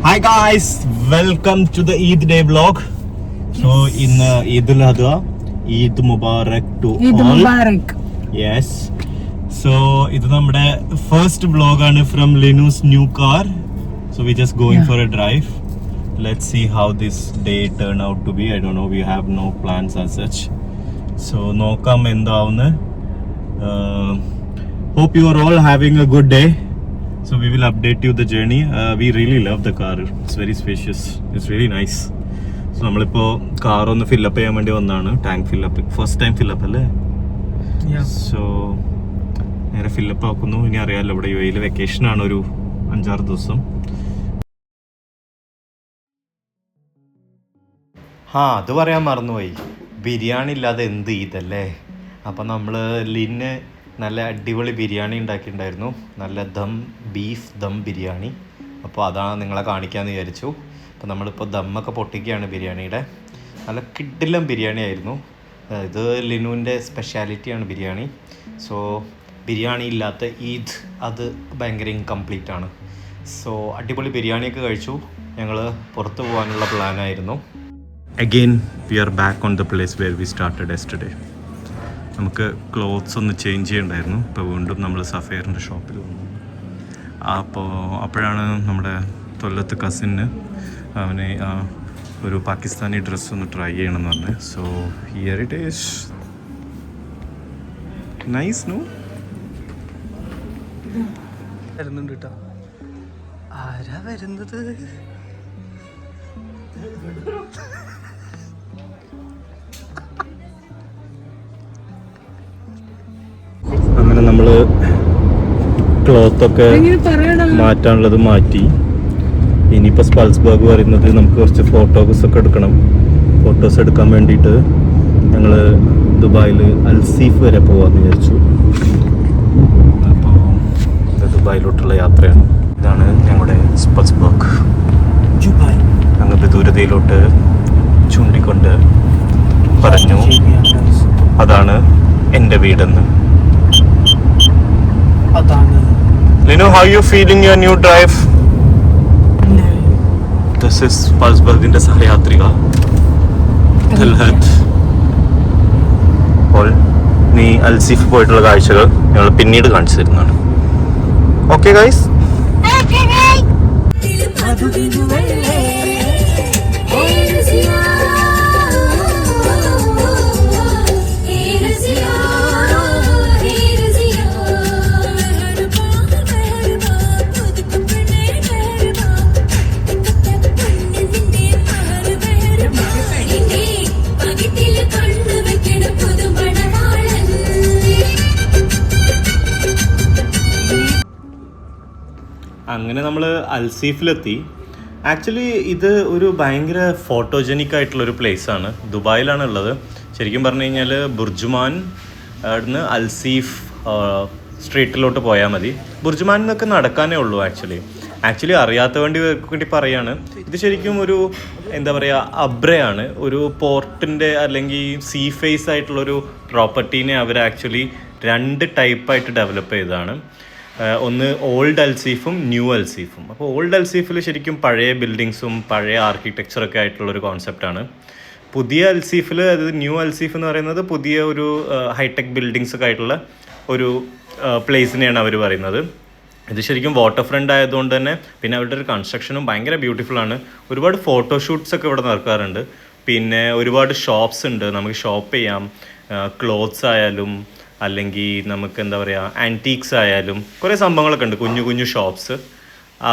Hi guys, welcome to the Eid Day vlog. So in Eid al-Adha, Eid Mubarak to Eid all. Mubarak. Yes. So ഇത് നമ്മുടെ first vlog ആണ് from Linu's new car. So we just going for a drive. Let's see how this day turn out to be. I don't know. We have no plans as such. So നോക്കാം എന്താവുന്ന്. Hope you are all having a good day. So we will update you the journey. We really love the car. It's very spacious. It's really nice. So നമ്മളിപ്പോൾ car ഒന്ന് fill up ചെയ്യാൻ വേണ്ടി വന്നതാണ്. Tank fill up first time fill up അല്ലേ? So നേരെ fill up ആക്കുന്നു. ഇനി അറിയാമല്ലോ ഇവിടെ യുഎയിൽ വെക്കേഷൻ ആണ് ഒരു 5-6 ദിവസം. അത് പറയാൻ മറന്നുപോയി. ബിരിയാണി ഇല്ലാതെ എന്ത് ഇതല്ലേ. അപ്പം നമ്മൾ ലിന് നല്ല അടിപൊളി ബിരിയാണി ഉണ്ടാക്കിയിട്ടുണ്ടായിരുന്നു. നല്ല ബീഫ് ദം ബിരിയാണി. അപ്പോൾ അതാണ് നിങ്ങളെ കാണിക്കാമെന്ന് വിചാരിച്ചു. അപ്പോൾ നമ്മളിപ്പോൾ ദമ്മൊക്കെ പൊട്ടിക്കുകയാണ് ബിരിയാണിയുടെ. നല്ല കിടിലം ബിരിയാണി ആയിരുന്നു. ഇത് ലിനുവിൻ്റെ സ്പെഷ്യാലിറ്റിയാണ് ബിരിയാണി. സോ ബിരിയാണി ഇല്ലാത്ത ഈദ് അത് ഭയങ്കര ഇൻകംപ്ലീറ്റ് ആണ്. സോ അടിപൊളി ബിരിയാണിയൊക്കെ കഴിച്ചു. ഞങ്ങൾ പുറത്ത് പോകാനുള്ള പ്ലാനായിരുന്നു. Again we are back on the place where we started yesterday. നമുക്ക് ക്ലോത്ത്സ് ഒന്ന് ചേഞ്ച് ചെയ്യണ്ടായിരുന്നു. ഇപ്പോൾ വീണ്ടും നമ്മൾ സഫയറിൻ്റെ ഷോപ്പിൽ വന്നു. അപ്പോഴാണ് നമ്മുടെ കൊല്ലത്ത് കസിന് അവനെ ഒരു പാകിസ്ഥാനി ഡ്രസ്സ് ഒന്ന് ട്രൈ ചെയ്യണമെന്ന് പറഞ്ഞു. So here it is nice. നോ വരുന്നുണ്ട് കേട്ടോ. ആരാ വരുന്നത്? അങ്ങനെ നമ്മൾ ക്ലോത്തൊക്കെ മാറ്റാനുള്ളത് മാറ്റി. ഇനിയിപ്പോൾ സ്പൾസ്ബർഗ് പറയുന്നത് നമുക്ക് കുറച്ച് ഫോട്ടോസൊക്കെ എടുക്കണം. ഫോട്ടോസ് എടുക്കാൻ വേണ്ടിയിട്ട് ഞങ്ങൾ ദുബായിൽ അൽസീഫ് വരെ പോകാമെന്ന് വിചാരിച്ചു. അപ്പോൾ ദുബായിലോട്ടുള്ള യാത്രയാണ്. ഇതാണ് ഞങ്ങളുടെ സ്പൾസ്ബർഗ്. ഞങ്ങൾക്ക് ദൂരതയിലോട്ട് ചൂണ്ടിക്കൊണ്ട് പറഞ്ഞു അതാണ് എൻ്റെ വീടെന്ന്. Linu, how you feeling your new drive? This is Spalsbergന്റെ സഹയാത്രിക ദിൽഹദ്. അപ്പോൾ നീ അൽസീഫ് പോയിട്ടുള്ള കാഴ്ചകൾ ഞങ്ങൾ പിന്നീട് കാണിച്ചു തരുന്നതാണ്. Okay guys. അങ്ങനെ നമ്മൾ അൽസീഫിലെത്തി. ആക്ച്വലി ഇത് ഒരു ഭയങ്കര ഫോട്ടോജനിക് ആയിട്ടുള്ളൊരു പ്ലേസാണ്. ദുബായിലാണ് ഉള്ളത്. ശരിക്കും പറഞ്ഞു കഴിഞ്ഞാൽ ബുർജുമാൻ അവിടുന്ന് അൽസീഫ് സ്ട്രീറ്റിലോട്ട് പോയാൽ മതി. ബുർജുമാൻ എന്നൊക്കെ നടക്കാനേ ഉള്ളൂ. ആക്ച്വലി അറിയാത്ത വേണ്ടി പറയാണ്. ഇത് ശരിക്കും ഒരു എന്താ പറയുക അബ്രയാണ്. ഒരു പോർട്ടിൻ്റെ അല്ലെങ്കിൽ സീ ഫേസ് ആയിട്ടുള്ളൊരു പ്രോപ്പർട്ടീനെ അവർ ആക്ച്വലി 2 ടൈപ്പായിട്ട് ഡെവലപ്പ് ചെയ്തതാണ്. ഒന്ന് ഓൾഡ് അൽസീഫും ന്യൂ അൽസീഫും. അപ്പോൾ ഓൾഡ് അൽസീഫിൽ ശരിക്കും പഴയ ബിൽഡിങ്സും പഴയ ആർക്കിടെക്ചറൊക്കെ ആയിട്ടുള്ളൊരു കോൺസെപ്റ്റാണ്. പുതിയ അൽസീഫിൽ അതായത് ന്യൂ അൽസീഫ് എന്ന് പറയുന്നത് പുതിയ ഒരു ഹൈടെക് ബിൽഡിങ്സൊക്കെ ആയിട്ടുള്ള ഒരു പ്ലേസിനെയാണ് അവർ പറയുന്നത്. ഇത് ശരിക്കും വാട്ടർ ഫ്രണ്ട് ആയതുകൊണ്ട് തന്നെ പിന്നെ അവരുടെ ഒരു കൺസ്ട്രക്ഷനും ഭയങ്കര ബ്യൂട്ടിഫുള്ളാണ്. ഒരുപാട് ഫോട്ടോഷൂട്ട്സൊക്കെ ഇവിടെ നടക്കാറുണ്ട്. പിന്നെ ഒരുപാട് ഷോപ്സ് ഉണ്ട്. നമുക്ക് ഷോപ്പ് ചെയ്യാം. ക്ലോത്ത്സ് ആയാലും അല്ലെങ്കിൽ നമുക്ക് എന്താ പറയുക ആൻറ്റീക്സ് ആയാലും കുറേ സംഭവങ്ങളൊക്കെ ഉണ്ട്. കുഞ്ഞു ഷോപ്സ്.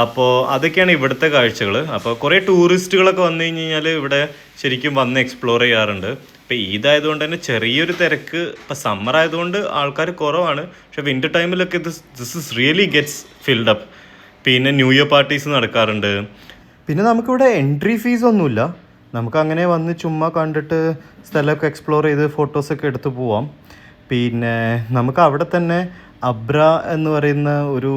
അപ്പോൾ അതൊക്കെയാണ് ഇവിടുത്തെ കാഴ്ചകൾ. അപ്പോൾ കുറേ ടൂറിസ്റ്റുകളൊക്കെ വന്നു കഴിഞ്ഞ് കഴിഞ്ഞാൽ ഇവിടെ ശരിക്കും വന്ന് എക്സ്പ്ലോർ ചെയ്യാറുണ്ട്. ഇപ്പോൾ ഈദായതുകൊണ്ട് തന്നെ ചെറിയൊരു തിരക്ക്. ഇപ്പോൾ സമ്മർ ആയതുകൊണ്ട് ആൾക്കാർ കുറവാണ്. പക്ഷേ വിൻ്റർ ടൈമിലൊക്കെ this is really gets filled up. പിന്നെ ന്യൂ ഇയർ പാർട്ടീസ് നടക്കാറുണ്ട്. പിന്നെ നമുക്കിവിടെ എൻട്രി ഫീസ് ഒന്നുമില്ല. നമുക്ക് അങ്ങനെ വന്ന് ചുമ്മാ കണ്ടിട്ട് സ്ഥലമൊക്കെ എക്സ്പ്ലോർ ചെയ്ത് ഫോട്ടോസൊക്കെ എടുത്ത് പോവാം. പിന്നെ നമുക്ക് അവിടെ തന്നെ അബ്ര എന്ന് പറയുന്ന ഒരു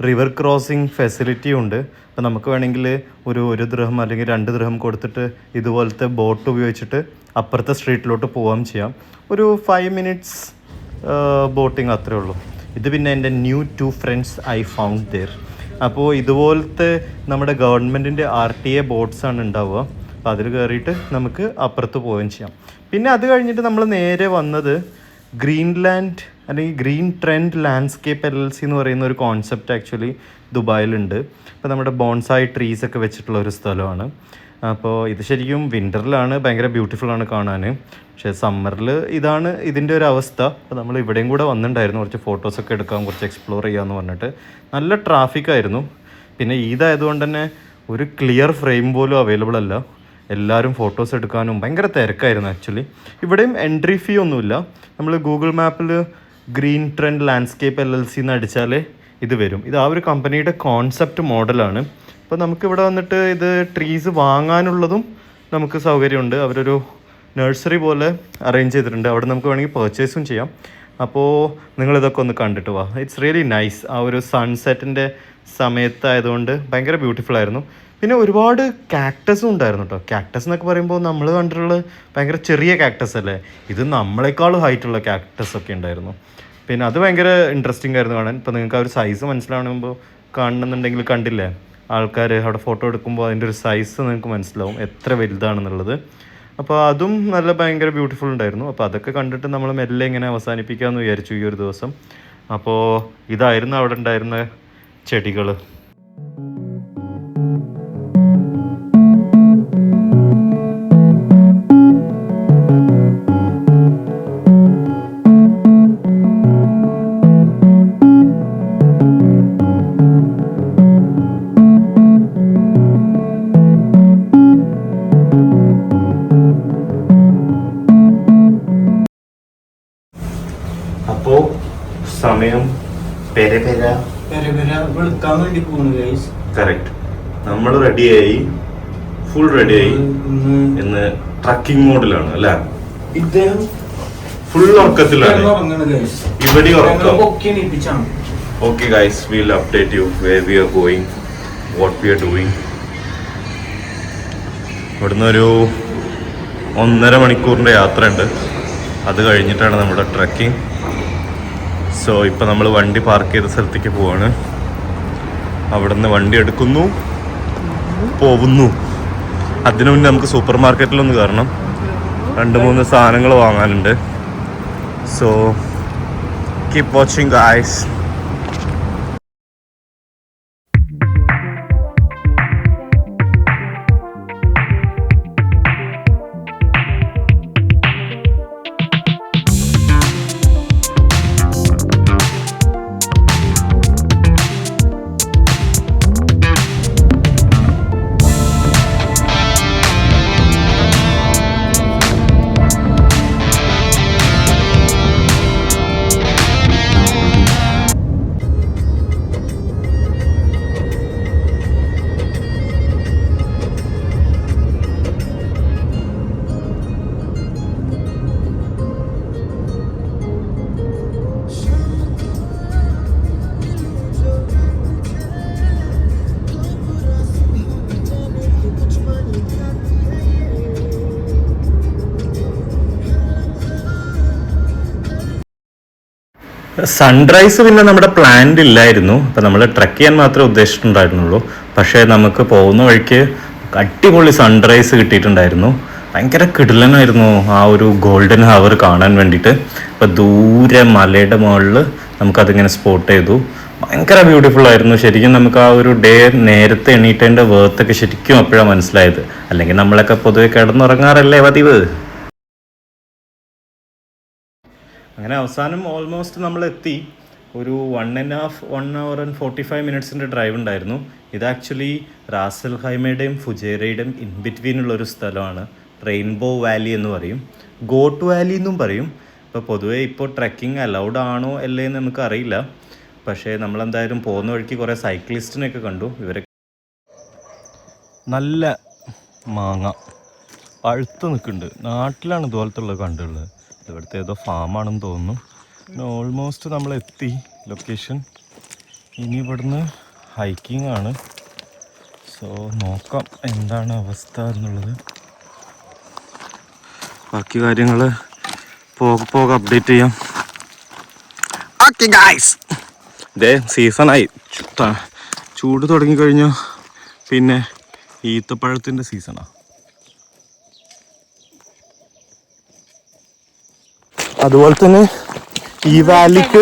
റിവർ ക്രോസിംഗ് ഫെസിലിറ്റി ഉണ്ട്. അപ്പോൾ നമുക്ക് വേണമെങ്കിൽ ഒരു 1 ദിർഹം അല്ലെങ്കിൽ 2 ദിർഹം കൊടുത്തിട്ട് ഇതുപോലത്തെ ബോട്ട് ഉപയോഗിച്ചിട്ട് അപ്പുറത്തെ സ്ട്രീറ്റിലോട്ട് പോകാൻ ചെയ്യാം. ഒരു 5 മിനിറ്റ്സ് ബോട്ടിങ് അത്രേ ഉള്ളൂ. ഇത് പിന്നെ എൻ്റെ new 2 friends I found there. അപ്പോൾ ഇതുപോലത്തെ നമ്മുടെ ഗവൺമെൻറ്റിൻ്റെ RTA ബോട്ട്സാണ് ഉണ്ടാവുക. അപ്പോൾ അതിൽ കയറിയിട്ട് നമുക്ക് അപ്പുറത്ത് പോവുകയും ചെയ്യാം. പിന്നെ അത് കഴിഞ്ഞിട്ട് നമ്മൾ നേരെ വന്നത് ഗ്രീൻലാൻഡ് അല്ലെങ്കിൽ ഗ്രീൻ ട്രെൻഡ് ലാൻഡ്സ്കേപ്പ് LLC എന്ന് പറയുന്ന ഒരു കോൺസെപ്റ്റ് ആക്ച്വലി ദുബായിലുണ്ട്. അപ്പോൾ നമ്മുടെ ബോൺസായി ട്രീസ് ഒക്കെ വെച്ചിട്ടുള്ള ഒരു സ്ഥലമാണ്. അപ്പോൾ ഇത് ശരിക്കും വിൻ്ററിലാണ് ഭയങ്കര ബ്യൂട്ടിഫുള്ളാണ് കാണാൻ. പക്ഷേ സമ്മറിൽ ഇതാണ് ഇതിൻ്റെ ഒരു അവസ്ഥ. അപ്പോൾ നമ്മൾ ഇവിടെയും കൂടെ വന്നിട്ടുണ്ടായിരുന്നു, കുറച്ച് ഫോട്ടോസൊക്കെ എടുക്കാം, കുറച്ച് എക്സ്പ്ലോർ ചെയ്യാമെന്ന് പറഞ്ഞിട്ട്. നല്ല ട്രാഫിക്കായിരുന്നു. പിന്നെ ഈദായതുകൊണ്ട് തന്നെ ഒരു ക്ലിയർ ഫ്രെയിം പോലും അവൈലബിൾ അല്ല. എല്ലാവരും ഫോട്ടോസ് എടുക്കാനും ഭയങ്കര തിരക്കായിരുന്നു ആക്ച്വലി. ഇവിടെയും എൻട്രി ഫീ ഒന്നുമില്ല. നമ്മൾ ഗൂഗിൾ മാപ്പിൽ ഗ്രീൻ ട്രെൻഡ് ലാൻഡ്സ്കേപ്പ് LLC എന്ന് അടിച്ചാലേ ഇത് വരും. ഇത് ആ ഒരു കമ്പനിയുടെ കോൺസെപ്റ്റ് മോഡലാണ്. അപ്പോൾ നമുക്കിവിടെ വന്നിട്ട് ഇത് ട്രീസ് വാങ്ങാനുള്ളതും നമുക്ക് സൗകര്യമുണ്ട്. അവരൊരു നഴ്സറി പോലെ അറേഞ്ച് ചെയ്തിട്ടുണ്ട്. അവിടെ നമുക്ക് വേണമെങ്കിൽ പർച്ചേസും ചെയ്യാം. അപ്പോൾ നിങ്ങളിതൊക്കെ ഒന്ന് കണ്ടിട്ട് വാ. It's really nice. ആ ഒരു സൺസെറ്റിൻ്റെ സമയത്തായതുകൊണ്ട് ഭയങ്കര ബ്യൂട്ടിഫുൾ ആയിരുന്നു. പിന്നെ ഒരുപാട് കാക്ടസും ഉണ്ടായിരുന്നു കേട്ടോ. കാക്ടസ് എന്നൊക്കെ പറയുമ്പോൾ നമ്മൾ കണ്ടിട്ടുള്ളത് ഭയങ്കര ചെറിയ കാക്ടസ് അല്ലേ, ഇത് നമ്മളെക്കാളും ഹൈറ്റുള്ള കാക്ടസ് ഒക്കെ ഉണ്ടായിരുന്നു. പിന്നെ അത് ഭയങ്കര ഇൻട്രസ്റ്റിംഗ് ആയിരുന്നു കാണാൻ. ഇപ്പോൾ നിങ്ങൾക്ക് ആ ഒരു സൈസ് മനസ്സിലാവുമ്പോൾ കാണണമെന്നുണ്ടെങ്കിൽ കണ്ടില്ലേ ആൾക്കാർ അവിടെ ഫോട്ടോ എടുക്കുമ്പോൾ അതിൻ്റെ ഒരു സൈസ് നിങ്ങൾക്ക് മനസ്സിലാവും എത്ര വലുതാണെന്നുള്ളത്. അപ്പോൾ അതും നല്ല ഭയങ്കര ബ്യൂട്ടിഫുൾ ഉണ്ടായിരുന്നു. അപ്പോൾ അതൊക്കെ കണ്ടിട്ട് നമ്മൾ മെല്ലെ ഇങ്ങനെ അവസാനിപ്പിക്കാമെന്ന് വിചാരിച്ചു ഈ ഒരു ദിവസം. അപ്പോൾ ഇതായിരുന്നു അവിടെ ഉണ്ടായിരുന്ന ചെടികൾ. അപ്പോൾ സമയം വെളുക്കാൻ വേണ്ടി പോകുന്നു ഗൈസ്. കറക്റ്റ്. നമ്മൾ റെഡിയായി, ഫുൾ റെഡിയായി. ഇന്ന് ട്രക്കിംഗ് മോഡിലാണ് അല്ലേ? ഇദ്ദേഹം ഫുൾ ഉറക്കത്തിലാണ്. ഇവിടെ ഉറക്കം. Okay guys, will update you where we are going, what we are doing. ഇവിടുന്ന് ഒരു 1.5 മണിക്കൂറിൻ്റെ യാത്രയുണ്ട്. അത് കഴിഞ്ഞിട്ടാണ് നമ്മുടെ ട്രക്കിംഗ്. സോ ഇപ്പം നമ്മൾ വണ്ടി പാർക്ക് ചെയ്ത സ്ഥലത്തേക്ക് പോവാണ്. അവിടെ നിന്ന് വണ്ടി എടുക്കുന്നു, പോകുന്നു. അതിനു മുന്നേ നമുക്ക് സൂപ്പർ മാർക്കറ്റിലൊന്ന് കയറണം. 2-3 സാധനങ്ങൾ വാങ്ങാനുണ്ട്. So keep watching guys. Sunrise പിന്നെ നമ്മുടെ പ്ലാനിൽ ഇല്ലായിരുന്നു. അപ്പം നമ്മൾ ട്രക്ക് ചെയ്യാൻ മാത്രമേ ഉദ്ദേശിച്ചിട്ടുണ്ടായിരുന്നുള്ളൂ. പക്ഷേ നമുക്ക് പോകുന്ന വഴിക്ക് അടിപൊളി സൺറൈസ് കിട്ടിയിട്ടുണ്ടായിരുന്നു. ഭയങ്കര കിടിലനായിരുന്നു ആ ഒരു ഗോൾഡൻ ഹവർ കാണാൻ വേണ്ടിയിട്ട്. അപ്പോൾ ദൂരെ മലയുടെ മുകളിൽ നമുക്കതിങ്ങനെ സ്പോട്ട് ചെയ്തു. ഭയങ്കര ബ്യൂട്ടിഫുൾ ആയിരുന്നു. ശരിക്കും നമുക്ക് ആ ഒരു ഡേ നേരത്തെ എണീറ്റതിൻ്റെ വേർത്തൊക്കെ ശരിക്കും അപ്പോഴാണ് മനസ്സിലായത്. അല്ലെങ്കിൽ നമ്മളൊക്കെ പൊതുവെ കിടന്നുറങ്ങാറല്ലേ പതിവ്. അങ്ങനെ അവസാനം ഓൾമോസ്റ്റ് നമ്മൾ എത്തി. ഒരു 1 hour and 45 minutes ഡ്രൈവ് ഉണ്ടായിരുന്നു. ഇത് ആക്ച്വലി റാസൽ ഖൈമയുടെയും ഫുജൈറയുടെയും ഇൻ ബിറ്റ്വീനുള്ളൊരു സ്ഥലമാണ്. റെയിൻബോ വാലി എന്ന് പറയും, ഗോട്ട് വാലി എന്നും പറയും. ഇപ്പോൾ പൊതുവേ ഇപ്പോൾ ട്രക്കിംഗ് അലൗഡ് ആണോ അല്ലേ എന്ന് നമുക്ക് അറിയില്ല. പക്ഷേ നമ്മളെന്തായാലും പോകുന്ന വഴിക്ക് കുറേ സൈക്ലിസ്റ്റിനെയൊക്കെ കണ്ടു. ഇവരെ നല്ല മാങ്ങ പഴുത്ത് നിൽക്കുന്നുണ്ട്. നാട്ടിലാണ് ഇതുപോലത്തുള്ളത് കണ്ടുള്ളത്. ഇവിടുത്തെ ഏതോ ഫാമാണെന്ന് തോന്നുന്നു. പിന്നെ ഓൾമോസ്റ്റ് നമ്മൾ എത്തി ലൊക്കേഷൻ. ഇനി ഇവിടുന്ന് ഹൈക്കിംഗ് ആണ്. സോ നോക്കാം എന്താണ് അവസ്ഥ എന്നുള്ളത്. ബാക്കി കാര്യങ്ങൾ പോകെ അപ്ഡേറ്റ് ചെയ്യാം. ഓക്കെ ഗൈസ്, ഇതേ സീസണായി ചൂട് തുടങ്ങിക്കഴിഞ്ഞാൽ പിന്നെ ഈത്തപ്പഴത്തിൻ്റെ സീസണാണ്. അതുപോലെ തന്നെ ഈ വാലിക്ക്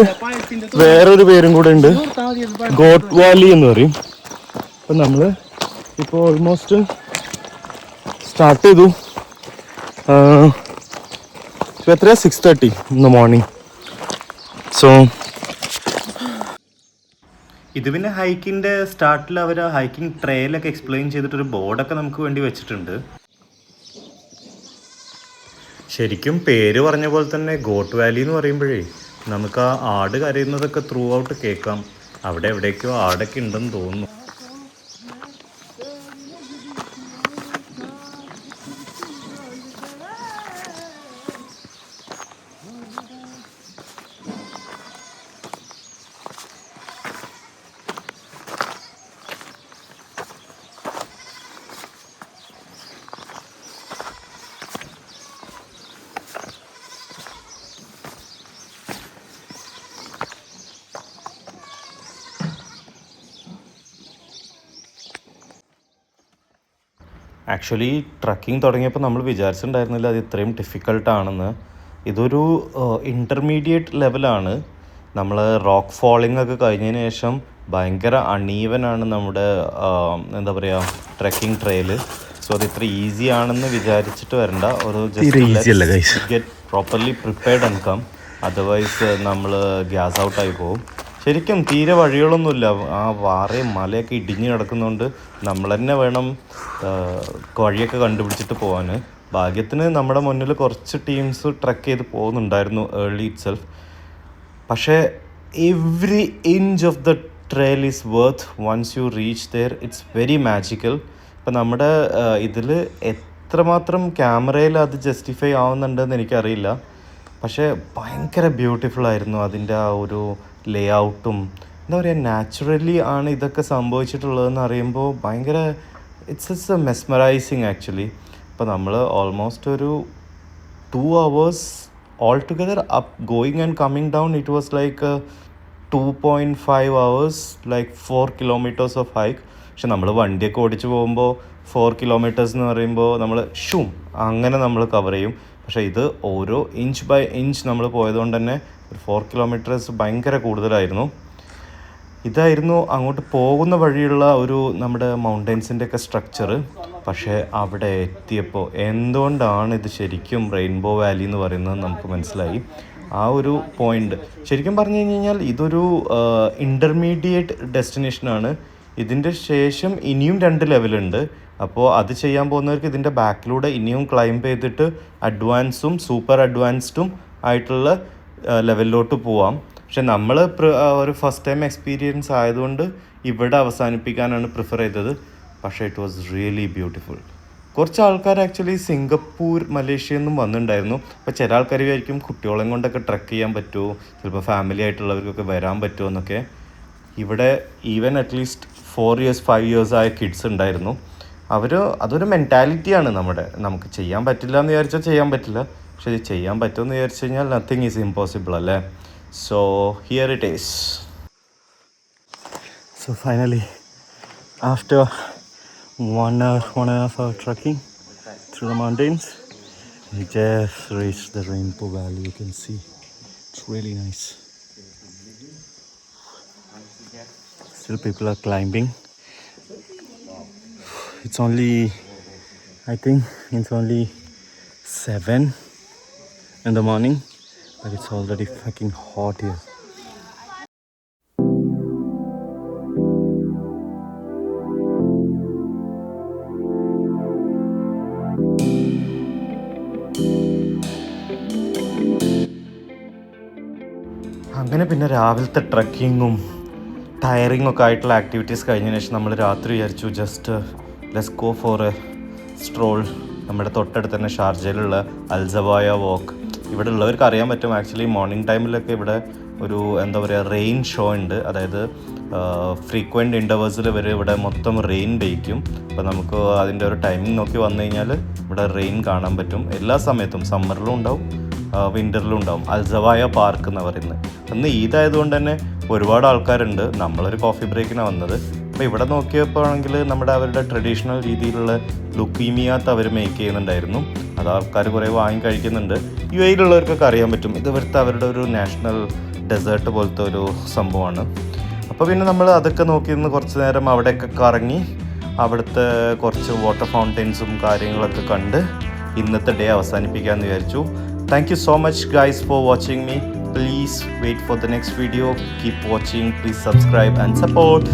വേറൊരു പേരും കൂടെ ഉണ്ട്, ഗോട്ട് വാലി എന്ന് പറയും. അപ്പം നമ്മൾ ഇപ്പോൾ ഓൾമോസ്റ്റ് സ്റ്റാർട്ട് ചെയ്തു. എത്രയാണ് 6:30 ഇൻ ദ മോർണിംഗ്. സോ ഇത് പിന്നെ ഹൈക്കിൻ്റെ സ്റ്റാർട്ടിൽ അവർ ഹൈക്കിംഗ് ട്രെയിലൊക്കെ എക്സ്പ്ലെയിൻ ചെയ്തിട്ടൊരു ബോർഡൊക്കെ നമുക്ക് വേണ്ടി വെച്ചിട്ടുണ്ട്. ശരിക്കും പേര് പറഞ്ഞ പോലെ തന്നെ ഗോട്ട് വാലി എന്ന് പറയുമ്പോഴേ നമുക്ക് ആ ആട് കരയുന്നതൊക്കെ ത്രൂ ഔട്ട് കേൾക്കാം. അവിടെ എവിടേക്കോ ആടൊക്കെ ഉണ്ടെന്ന് തോന്നുന്നു. ആക്ച്വലി ട്രക്കിംഗ് തുടങ്ങിയപ്പോൾ നമ്മൾ വിചാരിച്ചിട്ടുണ്ടായിരുന്നില്ല അത് ഇത്രയും ഡിഫിക്കൽട്ടാണെന്ന്. ഇതൊരു ഇൻ്റർമീഡിയറ്റ് ലെവലാണ്. നമ്മൾ റോക്ക് ഫോളിംഗ് ഒക്കെ കഴിഞ്ഞതിന് ശേഷം ഭയങ്കര അണീവനാണ് നമ്മുടെ എന്താ പറയുക ട്രക്കിംഗ് ട്രെയിൽ. സോ അത് ഇത്ര ഈസി ആണെന്ന് വിചാരിച്ചിട്ട് വരണ്ട. ഒരു just get properly prepared and come, otherwise നമ്മൾ ഗ്യാസ് ഔട്ടായി പോകും. ശരിക്കും തീരെ വഴികളൊന്നുമില്ല. ആ വാറയും മലയൊക്കെ ഇടിഞ്ഞ് കിടക്കുന്നതുകൊണ്ട് നമ്മൾ തന്നെ വേണം വഴിയൊക്കെ കണ്ടുപിടിച്ചിട്ട് പോകാൻ. ഭാഗ്യത്തിന് നമ്മുടെ മുന്നിൽ കുറച്ച് ടീംസ് ട്രക്ക് ചെയ്ത് പോകുന്നുണ്ടായിരുന്നു ഏർലി ഇറ്റ് സെൽഫ്. പക്ഷേ every inch of the trail is worth once you reach there. It's very magical. ഇപ്പം നമ്മുടെ ഇതിൽ എത്രമാത്രം ക്യാമറയിൽ അത് ജസ്റ്റിഫൈ ആവുന്നുണ്ടെന്ന് എനിക്കറിയില്ല. പക്ഷേ ഭയങ്കര ബ്യൂട്ടിഫുൾ ആയിരുന്നു അതിൻ്റെ ആ ഒരു ലേ ഔട്ടും. എന്താ പറയുക, നാച്ചുറലി ആണ് ഇതൊക്കെ സംഭവിച്ചിട്ടുള്ളതെന്ന് അറിയുമ്പോൾ ഭയങ്കര ഇറ്റ്സ് എ മെസ്മറൈസിങ് ആക്ച്വലി. ഇപ്പോൾ നമ്മൾ ഓൾമോസ്റ്റ് ഒരു 2 hours all together up going and coming down. It was like 2.5 hours, like 4 kilometers of hike. പക്ഷെ നമ്മൾ വണ്ടിയൊക്കെ ഓടിച്ച് പോകുമ്പോൾ 4 kilometers എന്ന് പറയുമ്പോൾ നമ്മൾ അങ്ങനെ നമ്മൾ കവർ ചെയ്യും. പക്ഷേ ഇത് ഓരോ ഇഞ്ച് ബൈ ഇഞ്ച് നമ്മൾ പോയതുകൊണ്ട് തന്നെ ഒരു 4 kilometers ഭയങ്കര കൂടുതലായിരുന്നു. ഇതായിരുന്നു അങ്ങോട്ട് പോകുന്ന വഴിയുള്ള ഒരു നമ്മുടെ മൗണ്ടൻസിൻ്റെ ഒക്കെ സ്ട്രക്ചർ. പക്ഷേ അവിടെ എത്തിയപ്പോൾ എന്തുകൊണ്ടാണ് ഇത് ശരിക്കും റെയിൻബോ വാലി എന്ന് പറയുന്നത് നമുക്ക് മനസ്സിലായി. ആ ഒരു പോയിൻ്റ് ശരിക്കും പറഞ്ഞു കഴിഞ്ഞാൽ ഇതൊരു ഇൻ്റർമീഡിയറ്റ് ഡെസ്റ്റിനേഷനാണ്. ഇതിൻ്റെ ശേഷം ഇനിയും 2 ലെവലുണ്ട്. അപ്പോൾ അത് ചെയ്യാൻ പോകുന്നവർക്ക് ഇതിൻ്റെ ബാക്കിലൂടെ ഇനിയും ക്ലൈംബ് ചെയ്തിട്ട് അഡ്വാൻസും സൂപ്പർ അഡ്വാൻസ്ഡും ആയിട്ടുള്ള ലെവലിലോട്ട് പോവാം. പക്ഷെ നമ്മൾ ഒരു ഫസ്റ്റ് ടൈം എക്സ്പീരിയൻസ് ആയതുകൊണ്ട് ഇവിടെ അവസാനിപ്പിക്കാനാണ് പ്രിഫർ ചെയ്തത്. പക്ഷേ ഇറ്റ് വാസ് റിയലി ബ്യൂട്ടിഫുൾ. കുറച്ച് ആൾക്കാർ ആക്ച്വലി സിംഗപ്പൂർ മലേഷ്യയിൽ നിന്നും വന്നിട്ടുണ്ടായിരുന്നു. അപ്പോൾ ചില ആൾക്കാർ വിചാരിക്കും കുട്ടികളെയും കൊണ്ടൊക്കെ ട്രക്ക് ചെയ്യാൻ പറ്റുമോ, ചിലപ്പോൾ ഫാമിലി ആയിട്ടുള്ളവർക്കൊക്കെ വരാൻ പറ്റുമോ എന്നൊക്കെ. ഇവിടെ ഈവൻ അറ്റ്ലീസ്റ്റ് 4 years 5 years ആയ കിഡ്സ് ഉണ്ടായിരുന്നു. അതൊരു മെൻറ്റാലിറ്റിയാണ് നമുക്ക് ചെയ്യാൻ പറ്റില്ല എന്ന് വിചാരിച്ചാൽ ചെയ്യാൻ പറ്റില്ല. പക്ഷേ ഇത് ചെയ്യാൻ പറ്റുമെന്ന് വിചാരിച്ചു കഴിഞ്ഞാൽ നത്തിങ് ഈസ് ഇമ്പോസിബിൾ അല്ലേ. So here it is. So finally after 1.5 hour trekking through the mountains, we just reached the Rainbow Valley. You can see it's really nice. Still people are climbing. It's only, I think it's only 7 in the morning, but it's already fucking hot here. അങ്ങനെ പിന്നെ രാവിലത്തെ ട്രക്കിങ്ങും ടയറിങ്ങും ഒക്കെ ആയിട്ടുള്ള activities കഴിഞ്ഞതിന് ശേഷം നമ്മൾ രാത്രി വിചാരിച്ചു just let's go for a stroll. നമ്മുടെ തൊട്ടടുത്ത് തന്നെ ഷാർജയിലുള്ള അൽസവായ വാക്ക്. ഇവിടെ ഉള്ളവർക്ക് അറിയാൻ പറ്റും ആക്ച്വലി മോർണിംഗ് ടൈമിലൊക്കെ ഇവിടെ ഒരു എന്താ പറയുക റെയിൻ ഷോ ഉണ്ട്. അതായത് ഫ്രീക്വൻറ്റ് ഇൻ്റർവൽസിൽ വരെ ഇവിടെ മൊത്തം റെയിൻ പെയ്ക്കും. അപ്പോൾ നമുക്ക് അതിൻ്റെ ഒരു ടൈമിംഗ് നോക്കി വന്നു കഴിഞ്ഞാൽ ഇവിടെ റെയിൻ കാണാൻ പറ്റും. എല്ലാ സമയത്തും സമ്മറിലും ഉണ്ടാവും വിൻ്ററിലും ഉണ്ടാവും. അൽസവായ പാർക്ക് എന്ന് പറയുന്നത്. അന്ന് ഈദായതുകൊണ്ട് തന്നെ ഒരുപാട് ആൾക്കാരുണ്ട്. നമ്മളൊരു കോഫി ബ്രേക്കിനാണ് വന്നത്. അപ്പോൾ ഇവിടെ നോക്കിയപ്പോൾ ആണെങ്കിൽ നമ്മുടെ അവരുടെ ട്രഡീഷണൽ രീതിയിലുള്ള ലുക്കീമിയാത്ത് അവർ മേക്ക് ചെയ്യുന്നുണ്ടായിരുന്നു. അത് ആൾക്കാർ കുറേ വാങ്ങി കഴിക്കുന്നുണ്ട്. യു എയിലുള്ളവർക്കൊക്കെ അറിയാൻ പറ്റും, ഇത് ഇവിടുത്തെ അവരുടെ ഒരു നാഷണൽ ഡെസേർട്ട് പോലത്തെ ഒരു സംഭവമാണ്. അപ്പോൾ പിന്നെ നമ്മൾ അതൊക്കെ നോക്കി നിന്ന് കുറച്ച് നേരം അവിടെയൊക്കെ കറങ്ങി അവിടുത്തെ കുറച്ച് വാട്ടർ ഫൗണ്ടെയിൻസും കാര്യങ്ങളൊക്കെ കണ്ട് ഇന്നത്തെ ഡേ അവസാനിപ്പിക്കാമെന്ന് വിചാരിച്ചു. Thank you so much guys for watching me. Please wait for the next video. Keep watching. Please subscribe and support.